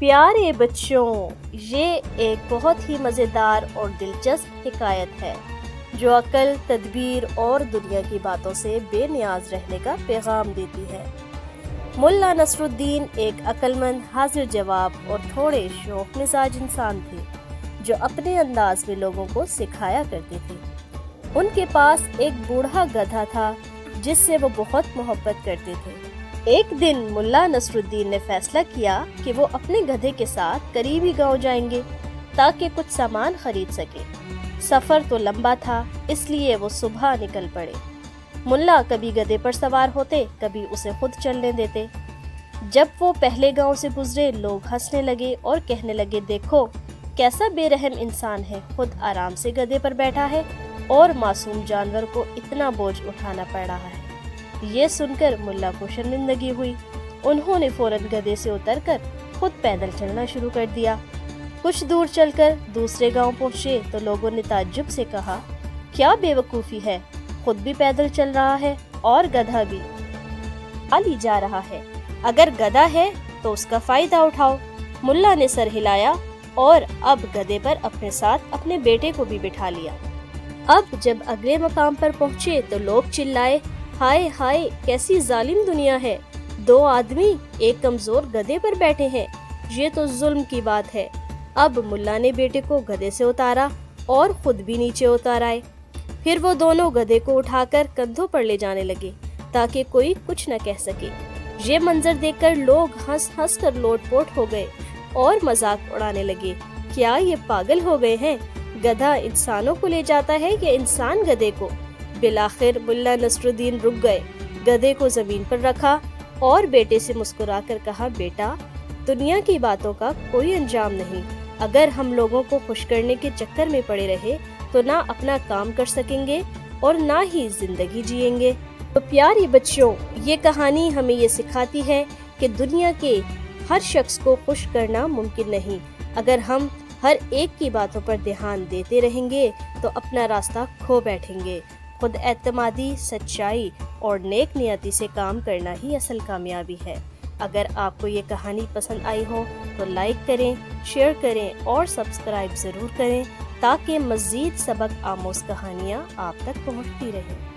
پیارے بچوں، یہ ایک بہت ہی مزیدار اور دلچسپ حکایت ہے جو عقل، تدبیر اور دنیا کی باتوں سے بے نیاز رہنے کا پیغام دیتی ہے۔ ملا نصر الدین ایک عقل مند، حاضر جواب اور تھوڑے شوخ مزاج انسان تھے جو اپنے انداز میں لوگوں کو سکھایا کرتے تھے۔ ان کے پاس ایک بوڑھا گدھا تھا جس سے وہ بہت محبت کرتے تھے۔ ایک دن ملا نصر الدین نے فیصلہ کیا کہ وہ اپنے گدھے کے ساتھ قریبی گاؤں جائیں گے تاکہ کچھ سامان خرید سکے۔ سفر تو لمبا تھا، اس لیے وہ صبح نکل پڑے۔ ملا کبھی گدھے پر سوار ہوتے، کبھی اسے خود چلنے دیتے۔ جب وہ پہلے گاؤں سے گزرے، لوگ ہنسنے لگے اور کہنے لگے، دیکھو کیسا بے رحم انسان ہے، خود آرام سے گدھے پر بیٹھا ہے اور معصوم جانور کو اتنا بوجھ اٹھانا پڑ رہا ہے۔ یہ سن کر ملا کو شرمندگی ہوئی۔ انہوں نے فوراً گدھے سے اتر کر خود پیدل چلنا شروع کر دیا۔ کچھ دور چل کر دوسرے گاؤں پہنچے تو لوگوں نے تعجب سے کہا، کیا بے وقوفی ہے، خود بھی پیدل چل رہا ہے اور گدھا بھی لی جا رہا ہے۔ اگر گدھا ہے تو اس کا فائدہ اٹھاؤ۔ ملا نے سر ہلایا اور اب گدھے پر اپنے ساتھ اپنے بیٹے کو بھی بٹھا لیا۔ اب جب اگلے مقام پر پہنچے تو لوگ چلائے، ہائے ہائے کیسی ظالم دنیا ہے، دو آدمی ایک کمزور گدھے پر بیٹھے ہیں، یہ تو ظلم کی بات ہے۔ اب ملا نے بیٹے کو گدھے سے اتارا اور خود بھی نیچے اتار آئے۔ پھر وہ دونوں گدھے کو اٹھا کر کندھوں پر لے جانے لگے تاکہ کوئی کچھ نہ کہہ سکے۔ یہ منظر دیکھ کر لوگ ہنس ہنس کر لوٹ پوٹ ہو گئے اور مذاق اڑانے لگے، کیا یہ پاگل ہو گئے ہیں، گدھا انسانوں کو لے جاتا ہے یا انسان گدھے کو؟ بالآخر ملا نصر الدین رک گئے، گدھے کو زمین پر رکھا اور بیٹے سے مسکرا کر کہا، بیٹا دنیا کی باتوں کا کوئی انجام نہیں، اگر ہم لوگوں کو خوش کرنے کے چکر میں پڑے رہے تو نہ اپنا کام کر سکیں گے اور نہ ہی زندگی جئیں گے۔ تو پیارے بچوں، یہ کہانی ہمیں یہ سکھاتی ہے کہ دنیا کے ہر شخص کو خوش کرنا ممکن نہیں۔ اگر ہم ہر ایک کی باتوں پر دھیان دیتے رہیں گے تو اپنا راستہ کھو بیٹھیں گے۔ خود اعتمادی، سچائی اور نیک نیتی سے کام کرنا ہی اصل کامیابی ہے۔ اگر آپ کو یہ کہانی پسند آئی ہو تو لائک کریں، شیئر کریں اور سبسکرائب ضرور کریں تاکہ مزید سبق آموز کہانیاں آپ تک پہنچتی رہیں۔